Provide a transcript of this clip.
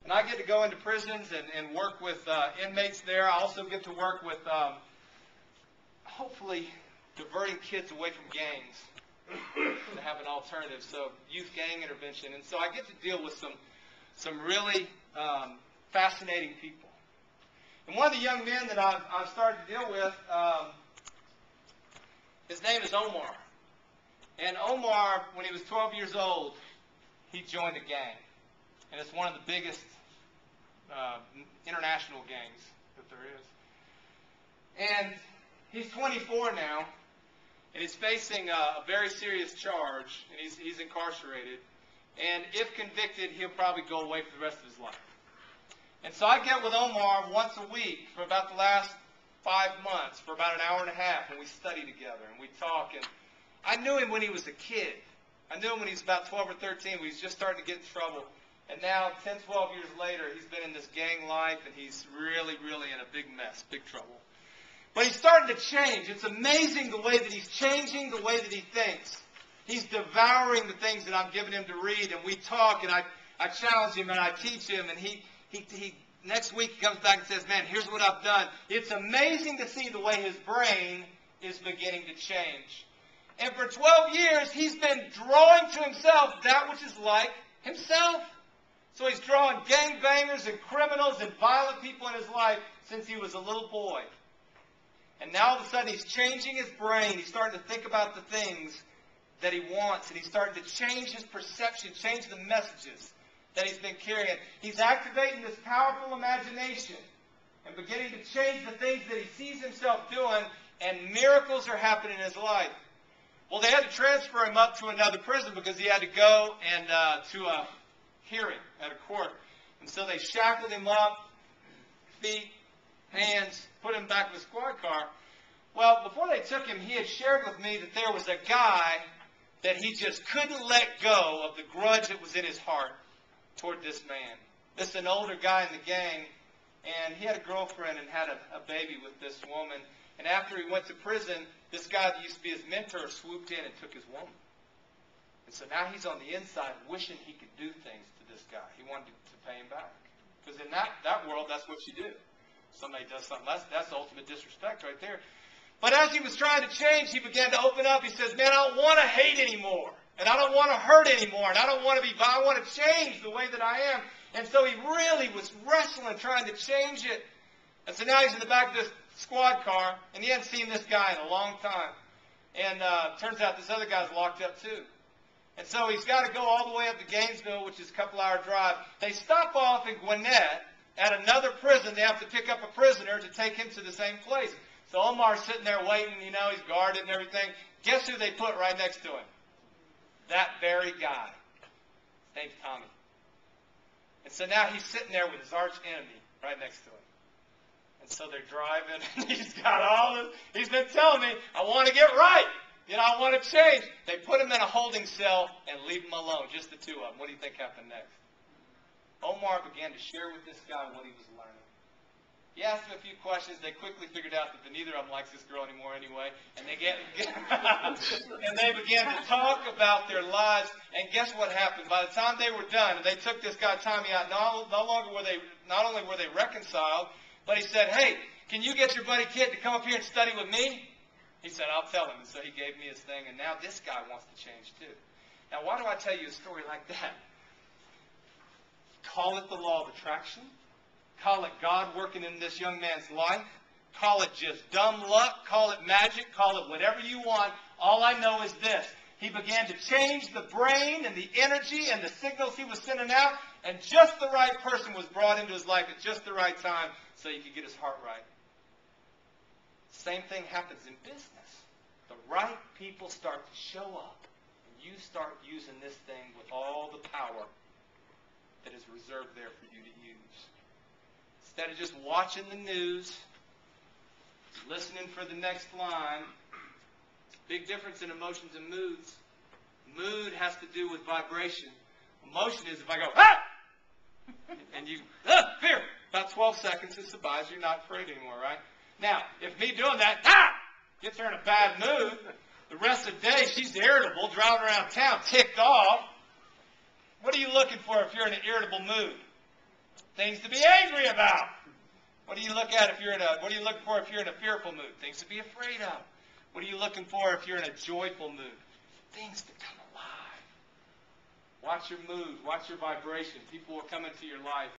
And I get to go into prisons and work with inmates there. I also get to work with, hopefully, diverting kids away from gangs to have an alternative. So youth gang intervention. And so I get to deal with some really fascinating people. And one of the young men that I've started to deal with, his name is Omar. And Omar, when he was 12 years old, he joined a gang. And it's one of the biggest international gangs that there is. And he's 24 now, and he's facing a very serious charge, and he's incarcerated. And if convicted, he'll probably go away for the rest of his life. And so I get with Omar once a week for about the last 5 months, for about an hour and a half, and we study together, and we talk. And I knew him when he was a kid. I knew him when he was about 12 or 13, when he was just starting to get in trouble. And now, 10, 12 years later, he's been in this gang life, and he's really, really in a big mess, big trouble. But he's starting to change. It's amazing the way that he's changing, the way that he thinks. He's devouring the things that I'm giving him to read, and we talk, and I challenge him, and I teach him, and he next week he comes back and says, man, here's what I've done. It's amazing to see the way his brain is beginning to change. And for 12 years, he's been drawing to himself that which is like himself. So he's drawing gangbangers and criminals and violent people in his life since he was a little boy. And now all of a sudden he's changing his brain. He's starting to think about the things that he wants. And he's starting to change his perception, change the messages that he's been carrying. He's activating this powerful imagination and beginning to change the things that he sees himself doing, and miracles are happening in his life. Well, they had to transfer him up to another prison because he had to go and to a hearing at a court. And so they shackled him up, feet, hands, put him back in the squad car. Well, before they took him, he had shared with me that there was a guy that he just couldn't let go of the grudge that was in his heart toward this man. This is an older guy in the gang, and he had a girlfriend and had a baby with this woman. And after he went to prison, this guy that used to be his mentor swooped in and took his woman. And so now he's on the inside wishing he could do things to this guy. He wanted to pay him back. Because in that world, that's what you do. Somebody does something, that's ultimate disrespect right there. But as he was trying to change, he began to open up. He says, man, I don't want to hate anymore. And I don't want to hurt anymore. And I don't want to be violent. I want to change the way that I am. And so he really was wrestling, trying to change it. And so now he's in the back of this squad car, and he hadn't seen this guy in a long time. And turns out this other guy's locked up too. And so he's got to go all the way up to Gainesville, which is a couple-hour drive. They stop off in Gwinnett at another prison. They have to pick up a prisoner to take him to the same place. So Omar's sitting there waiting, you know, he's guarded and everything. Guess who they put right next to him? That very guy. His name's Tommy. And so now he's sitting there with his arch enemy right next to him. And so they're driving, and he's got all this. He's been telling me, I want to get right. You know, I want to change. They put him in a holding cell and leave him alone, just the two of them. What do you think happened next? Omar began to share with this guy what he was learning. He asked him a few questions. They quickly figured out that neither of them likes this girl anymore anyway. And they and they began to talk about their lives. And guess what happened? By the time they were done, and they took this guy Tommy out, not only were they reconciled, but he said, hey, can you get your buddy Kid to come up here and study with me? He said, I'll tell him. And so he gave me his thing. And now this guy wants to change too. Now, why do I tell you a story like that? Call it the law of attraction. Call it God working in this young man's life. Call it just dumb luck. Call it magic. Call it whatever you want. All I know is this. He began to change the brain and the energy and the signals he was sending out. And just the right person was brought into his life at just the right time so he could get his heart right. Same thing happens in business. The right people start to show up. And you start using this thing with all the power that is reserved there for you to use. Instead of just watching the news, listening for the next line, big difference in emotions and moods. Mood has to do with vibration. Emotion is if I go, ah! And you, fear. About 12 seconds it survives. You're not afraid anymore, right? Now, if me doing that, ah! Gets her in a bad mood, the rest of the day she's irritable, driving around town, ticked off. What are you looking for if you're in an irritable mood? Things to be angry about. What do you look at if you're in a, what are you looking for if you're in a fearful mood? Things to be afraid of. What are you looking for if you're in a joyful mood? Things to come alive. Watch your mood. Watch your vibration. People will come into your life